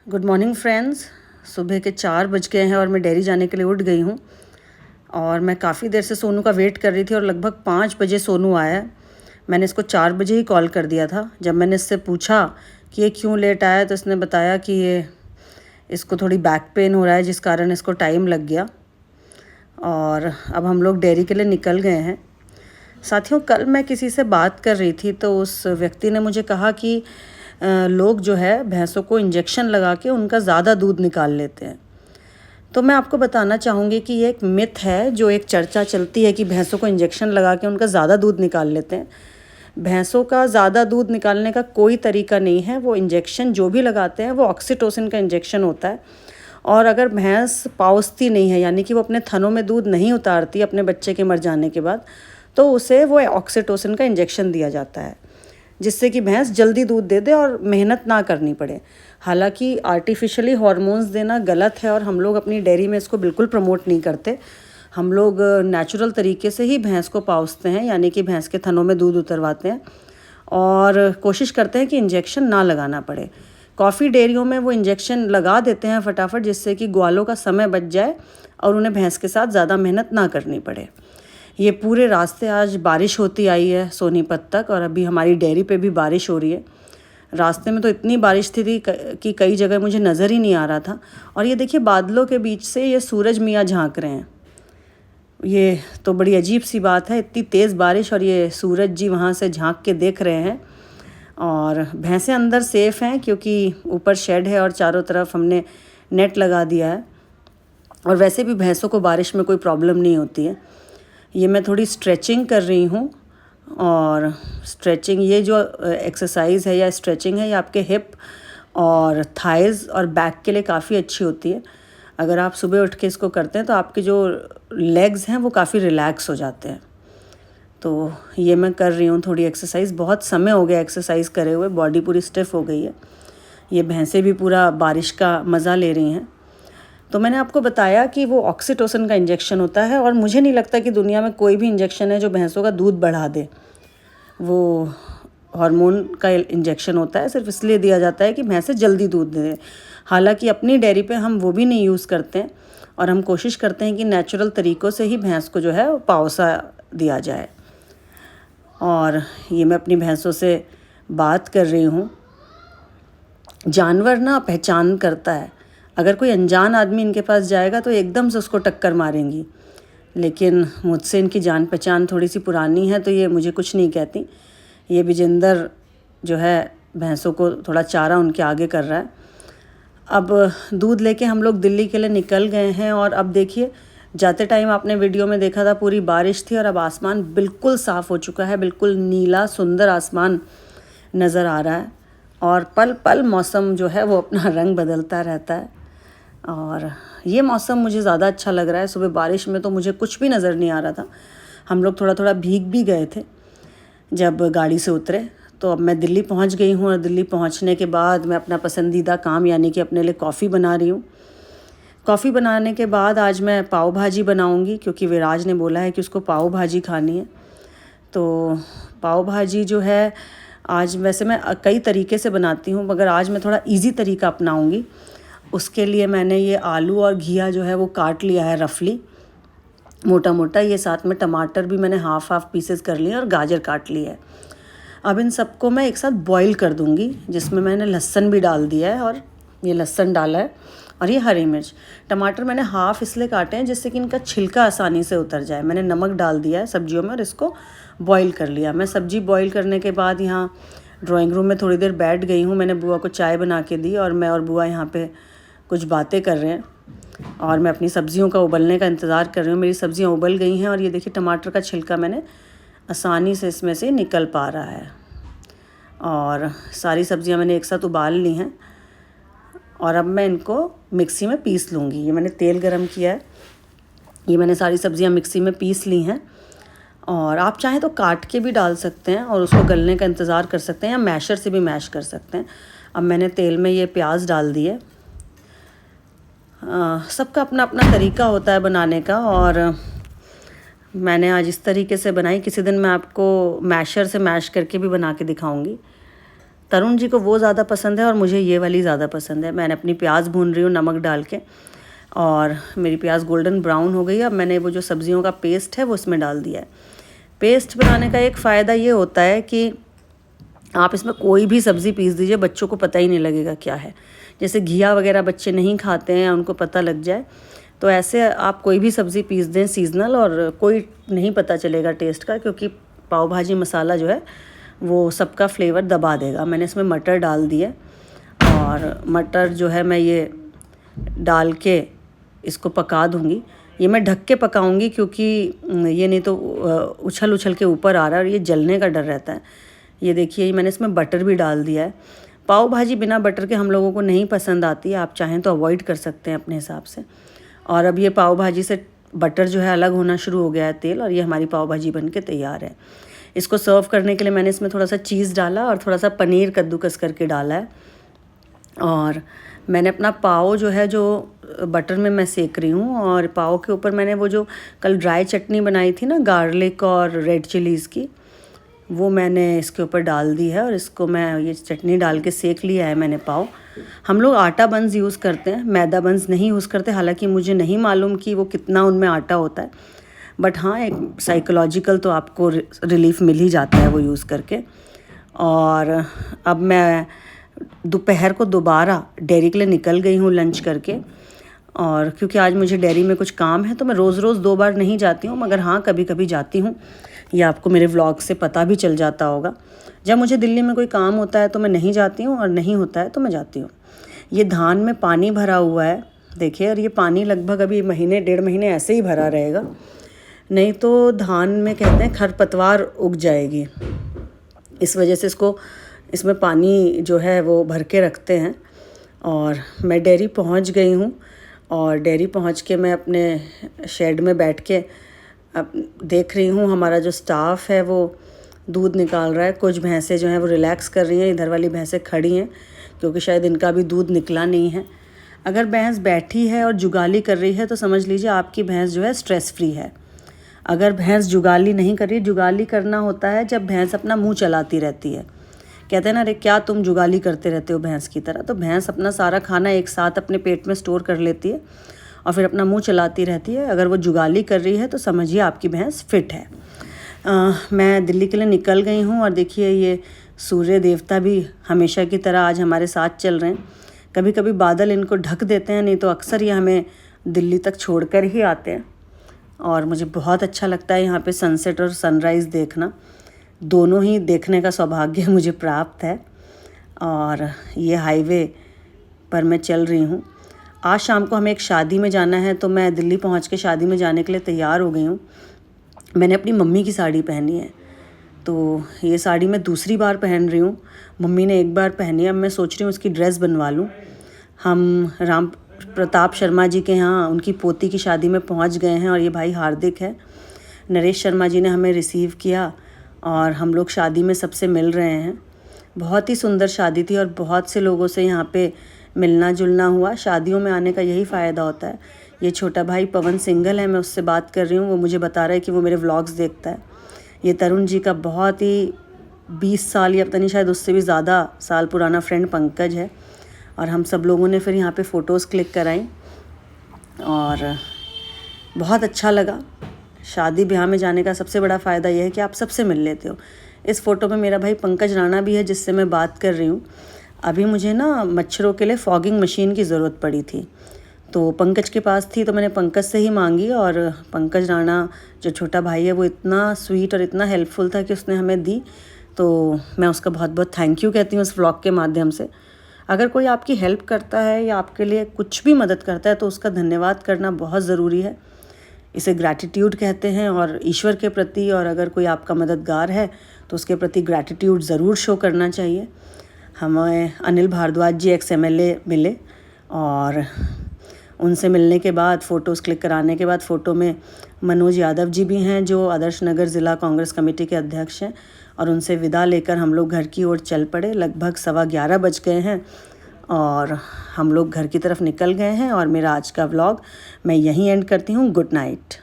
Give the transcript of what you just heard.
Good morning friends. सुबह के 4 बज गए हैं और मैं डेयरी जाने के लिए उठ गई हूँ। और मैं काफ़ी देर से सोनू का वेट कर रही थी और लगभग 5 बजे सोनू आया। मैंने इसको 4 बजे ही कॉल कर दिया था। जब मैंने इससे पूछा कि ये क्यों लेट आया तो इसने बताया कि ये इसको थोड़ी बैक पेन हो रहा है जिस कारण इसको टाइम लग गया। और अब हम लोग डेयरी के लिए निकल गए हैं। साथियों, कल मैं किसी से बात कर रही थी तो उस व्यक्ति ने मुझे कहा कि लोग जो है भैंसों को इंजेक्शन लगा के उनका ज़्यादा दूध निकाल लेते हैं। तो मैं आपको बताना चाहूँगी कि ये एक मिथ है, जो एक चर्चा चलती है कि भैंसों को इंजेक्शन लगा के उनका ज़्यादा दूध निकाल लेते हैं। भैंसों का ज़्यादा दूध निकालने का कोई तरीका नहीं है। वो इंजेक्शन जो भी लगाते हैं वो ऑक्सीटोसिन का इंजेक्शन होता है। और अगर भैंस पाउसती नहीं है, यानी कि वो अपने थनों में दूध नहीं उतारती अपने बच्चे के मर जाने के बाद, तो उसे वो ऑक्सीटोसिन का इंजेक्शन दिया जाता है, जिससे कि भैंस जल्दी दूध दे दे और मेहनत ना करनी पड़े। हालांकि आर्टिफिशियली हार्मोन्स देना गलत है और हम लोग अपनी डेयरी में इसको बिल्कुल प्रमोट नहीं करते। हम लोग नेचुरल तरीके से ही भैंस को पाउसते हैं, यानी कि भैंस के थनों में दूध उतरवाते हैं और कोशिश करते हैं कि इंजेक्शन ना लगाना पड़े। कॉफ़ी डेयरियों में वो इंजेक्शन लगा देते हैं फटाफट, जिससे कि ग्वालों का समय बच जाए और उन्हें भैंस के साथ ज़्यादा मेहनत ना करनी पड़े। ये पूरे रास्ते आज बारिश होती आई है सोनीपत तक, और अभी हमारी डेयरी पे भी बारिश हो रही है। रास्ते में तो इतनी बारिश थी कि कई जगह मुझे नज़र ही नहीं आ रहा था। और ये देखिए, बादलों के बीच से ये सूरज मियाँ झांक रहे हैं। ये तो बड़ी अजीब सी बात है, इतनी तेज़ बारिश और ये सूरज जी वहाँ से झांक के देख रहे हैं। और भैंसें अंदर सेफ़ हैं क्योंकि ऊपर शेड है और चारों तरफ हमने नेट लगा दिया है। और वैसे भी भैंसों को बारिश में कोई प्रॉब्लम नहीं होती है। ये मैं थोड़ी स्ट्रेचिंग कर रही हूँ। और स्ट्रेचिंग, ये जो एक्सरसाइज है या स्ट्रेचिंग है, ये आपके हिप और थाइज़ और बैक के लिए काफ़ी अच्छी होती है। अगर आप सुबह उठ के इसको करते हैं तो आपके जो लेग्स हैं वो काफ़ी रिलैक्स हो जाते हैं। तो ये मैं कर रही हूँ थोड़ी एक्सरसाइज। बहुत समय हो गया एक्सरसाइज करे हुए, बॉडी पूरी स्टिफ हो गई है। ये भैंसें भी पूरा बारिश का मज़ा ले रही हैं। तो मैंने आपको बताया कि वो ऑक्सीटोसिन का इंजेक्शन होता है, और मुझे नहीं लगता कि दुनिया में कोई भी इंजेक्शन है जो भैंसों का दूध बढ़ा दे। वो हार्मोन का इंजेक्शन होता है, सिर्फ इसलिए दिया जाता है कि भैंसें जल्दी दूध दें। हालांकि अपनी डेयरी पे हम वो भी नहीं यूज़ करते हैं और हम कोशिश करते हैं कि नेचुरल तरीक़ों से ही भैंस को जो है वो पाउसा दिया जाए। और ये मैं अपनी भैंसों से बात कर रही हूँ। जानवर ना पहचान करता है। अगर कोई अनजान आदमी इनके पास जाएगा तो एकदम से उसको टक्कर मारेंगी, लेकिन मुझसे इनकी जान पहचान थोड़ी सी पुरानी है तो ये मुझे कुछ नहीं कहती। ये विजेंदर जो है भैंसों को थोड़ा चारा उनके आगे कर रहा है। अब दूध लेके हम लोग दिल्ली के लिए निकल गए हैं। और अब देखिए, जाते टाइम आपने वीडियो में देखा था पूरी बारिश थी और अब आसमान बिल्कुल साफ़ हो चुका है। बिल्कुल नीला सुंदर आसमान नज़र आ रहा है और पल पल मौसम जो है वो अपना रंग बदलता रहता है। और ये मौसम मुझे ज़्यादा अच्छा लग रहा है। सुबह बारिश में तो मुझे कुछ भी नज़र नहीं आ रहा था। हम लोग थोड़ा थोड़ा भीग भी गए थे जब गाड़ी से उतरे। तो अब मैं दिल्ली पहुंच गई हूँ और दिल्ली पहुंचने के बाद मैं अपना पसंदीदा काम, यानी कि अपने लिए कॉफ़ी बना रही हूँ। कॉफ़ी बनाने के बाद आज मैं पाव भाजी बनाऊँगी, क्योंकि विराज ने बोला है कि उसको पाव भाजी खानी है। तो पाव भाजी जो है आज, वैसे मैं कई तरीके से बनाती हूँ मगर आज मैं थोड़ा इजी तरीका अपनाऊँगी। उसके लिए मैंने ये आलू और घिया जो है वो काट लिया है रफली मोटा मोटा। ये साथ में टमाटर भी मैंने हाफ पीसेस कर लिए और गाजर काट ली है। अब इन सबको मैं एक साथ बॉईल कर दूंगी, जिसमें मैंने लहसुन भी डाल दिया है और ये लहसुन डाला है और ये हरी मिर्च। टमाटर मैंने हाफ इसलिए काटे हैं जिससे कि इनका छिलका आसानी से उतर जाए। मैंने नमक डाल दिया है सब्जियों में और इसको बॉईल कर लिया। मैं सब्जी बॉईल करने के बाद यहाँ ड्राइंग रूम में थोड़ी देर बैठ गई हूँ। मैंने बुआ को चाय बना के दी और मैं और बुआ यहाँ पे कुछ बातें कर रहे हैं और मैं अपनी सब्जियों का उबलने का इंतज़ार कर रही हूँ। मेरी सब्जियाँ उबल गई हैं और ये देखिए टमाटर का छिलका मैंने आसानी से इसमें से निकल पा रहा है। और सारी सब्जियाँ मैंने एक साथ उबाल ली हैं और अब मैं इनको मिक्सी में पीस लूँगी। ये मैंने तेल गरम किया है। ये मैंने सारी सब्जियाँ मिक्सी में पीस ली हैं। और आप चाहें तो काट के भी डाल सकते हैं और उसको गलने का इंतज़ार कर सकते हैं, या मैशर से भी मैश कर सकते हैं। अब मैंने तेल में ये प्याज डाल दिए। सबका अपना अपना तरीका होता है बनाने का, और मैंने आज इस तरीके से बनाई। किसी दिन मैं आपको मैशर से मैश करके भी बना के दिखाऊंगी। तरुण जी को वो ज़्यादा पसंद है और मुझे ये वाली ज़्यादा पसंद है। मैंने अपनी प्याज भून रही हूँ नमक डाल के, और मेरी प्याज गोल्डन ब्राउन हो गई है। अब मैंने वो जो सब्जियों का पेस्ट है वो इसमें डाल दिया है। पेस्ट बनाने का एक फ़ायदा ये होता है कि आप इसमें कोई भी सब्ज़ी पीस दीजिए, बच्चों को पता ही नहीं लगेगा क्या है। जैसे घिया वगैरह बच्चे नहीं खाते हैं, उनको पता लग जाए, तो ऐसे आप कोई भी सब्ज़ी पीस दें सीजनल, और कोई नहीं पता चलेगा टेस्ट का, क्योंकि पाव भाजी मसाला जो है वो सबका फ्लेवर दबा देगा। मैंने इसमें मटर डाल दिए, और मटर जो है मैं ये डाल के इसको पका दूंगी। ये मैं ढक के पकाऊंगी, क्योंकि ये नहीं तो उछल उछल के ऊपर आ रहा है और ये जलने का डर रहता है। ये देखिए, मैंने इसमें बटर भी डाल दिया है। पाव भाजी बिना बटर के हम लोगों को नहीं पसंद आती है, आप चाहें तो अवॉइड कर सकते हैं अपने हिसाब से। और अब ये पाव भाजी से बटर जो है अलग होना शुरू हो गया है तेल, और ये हमारी पाव भाजी बन के तैयार है। इसको सर्व करने के लिए मैंने इसमें थोड़ा सा चीज़ डाला और थोड़ा सा पनीर कद्दूकस करके डाला है। और मैंने अपना पाव जो है जो बटर में मैं सेक रही हूँ, और पाव के ऊपर मैंने वो जो कल ड्राई चटनी बनाई थी ना, गार्लिक और रेड चिलीज़ की, वो मैंने इसके ऊपर डाल दी है। और इसको मैं ये चटनी डाल के सेक लिया है मैंने पाव। हम लोग आटा बंस यूज़ करते हैं, मैदा बंस नहीं यूज़ करते। हालांकि मुझे नहीं मालूम कि वो कितना उनमें आटा होता है, बट हाँ, एक साइकोलॉजिकल तो आपको रिलीफ मिल ही जाता है वो यूज़ करके। और अब मैं दोपहर को दोबारा डेयरी के लिए निकल गई हूँ लंच करके, और क्योंकि आज मुझे डेयरी में कुछ काम है, तो मैं रोज़ रोज़ 2 बार नहीं जाती हूँ, मगर हाँ कभी कभी जाती हूँ। ये आपको मेरे व्लॉग से पता भी चल जाता होगा। जब मुझे दिल्ली में कोई काम होता है तो मैं नहीं जाती हूँ, और नहीं होता है तो मैं जाती हूँ। ये धान में पानी भरा हुआ है देखिए, और ये पानी लगभग अभी महीने 1.5 महीने ऐसे ही भरा रहेगा, नहीं तो धान में कहते हैं खरपतवार उग जाएगी। इस वजह से इसमें पानी जो है वो भर के रखते हैं। और मैं डेयरी पहुंच गई हूं, और डेयरी पहुंच के मैं अपने शेड में बैठ के अब देख रही हूं हमारा जो स्टाफ है वो दूध निकाल रहा है। कुछ भैंसें जो हैं वो रिलैक्स कर रही हैं, इधर वाली भैंसें खड़ी हैं क्योंकि शायद इनका भी दूध निकला नहीं है। अगर भैंस बैठी है और जुगाली कर रही है तो समझ लीजिए आपकी भैंस जो है स्ट्रेस फ्री है। अगर भैंस जुगाली नहीं कर रही, जुगाली करना होता है जब भैंस अपना मुँह चलाती रहती है। कहते हैं ना, अरे क्या तुम जुगाली करते रहते हो भैंस की तरह। तो भैंस अपना सारा खाना एक साथ अपने पेट में स्टोर कर लेती है और फिर अपना मुंह चलाती रहती है। अगर वो जुगाली कर रही है तो समझिए आपकी भैंस फिट है। मैं दिल्ली के लिए निकल गई हूँ, और देखिए ये सूर्य देवता भी हमेशा की तरह आज हमारे साथ चल रहे हैं। कभी कभी बादल इनको ढक देते हैं, नहीं तो अक्सर ये हमें दिल्ली तक छोड़ कर ही आते हैं। और मुझे बहुत अच्छा लगता है यहाँ पे सनसेट और सनराइज़ देखना, दोनों ही देखने का सौभाग्य मुझे प्राप्त है। और ये हाईवे पर मैं चल रही हूँ। आज शाम को हमें एक शादी में जाना है, तो मैं दिल्ली पहुँच के शादी में जाने के लिए तैयार हो गई हूँ। मैंने अपनी मम्मी की साड़ी पहनी है, तो ये साड़ी मैं दूसरी बार पहन रही हूँ। मम्मी ने एक बार पहनी है, अब मैं सोच रही हूँ उसकी ड्रेस बनवा लूँ। हम राम प्रताप शर्मा जी के यहाँ उनकी पोती की शादी में पहुँच गए हैं, और ये भाई हार्दिक है। नरेश शर्मा जी ने हमें रिसीव किया और हम लोग शादी में सबसे मिल रहे हैं। बहुत ही सुंदर शादी थी और बहुत से लोगों से यहाँ पे मिलना जुलना हुआ। शादियों में आने का यही फ़ायदा होता है। ये छोटा भाई पवन सिंघल है, मैं उससे बात कर रही हूँ, वो मुझे बता रहा है कि वो मेरे व्लॉग्स देखता है। ये तरुण जी का बहुत ही 20 साल या पता नहीं शायद उससे भी ज़्यादा साल पुराना फ्रेंड पंकज है। और हम सब लोगों ने फिर यहाँ पे फ़ोटोज़ क्लिक कराई और बहुत अच्छा लगा। शादी ब्याह में जाने का सबसे बड़ा फ़ायदा यह है कि आप सबसे मिल लेते हो। इस फ़ोटो में मेरा भाई पंकज राणा भी है जिससे मैं बात कर रही हूँ। अभी मुझे ना मच्छरों के लिए फॉगिंग मशीन की ज़रूरत पड़ी थी, तो पंकज के पास थी, तो मैंने पंकज से ही मांगी। और पंकज राणा जो छोटा भाई है वो इतना स्वीट और इतना हेल्पफुल था कि उसने हमें दी, तो मैं उसका बहुत बहुत थैंक यू कहती हूँ इस व्लॉग के माध्यम से। अगर कोई आपकी हेल्प करता है या आपके लिए कुछ भी मदद करता है तो उसका धन्यवाद करना बहुत ज़रूरी है। इसे ग्रैटिट्यूड कहते हैं और ईश्वर के प्रति, और अगर कोई आपका मददगार है तो उसके प्रति ग्रैटिट्यूड ज़रूर शो करना चाहिए। हमें अनिल भारद्वाज जी एक्स MLA मिले, और उनसे मिलने के बाद फ़ोटोज़ क्लिक कराने के बाद फ़ोटो में मनोज यादव जी भी हैं जो आदर्श नगर ज़िला कांग्रेस कमेटी के अध्यक्ष हैं। और उनसे विदा लेकर हम लोग घर की ओर चल पड़े। लगभग 11:15 बज गए हैं और हम लोग घर की तरफ निकल गए हैं। और मेरा आज का व्लॉग मैं यहीं एंड करती हूँ। Good night.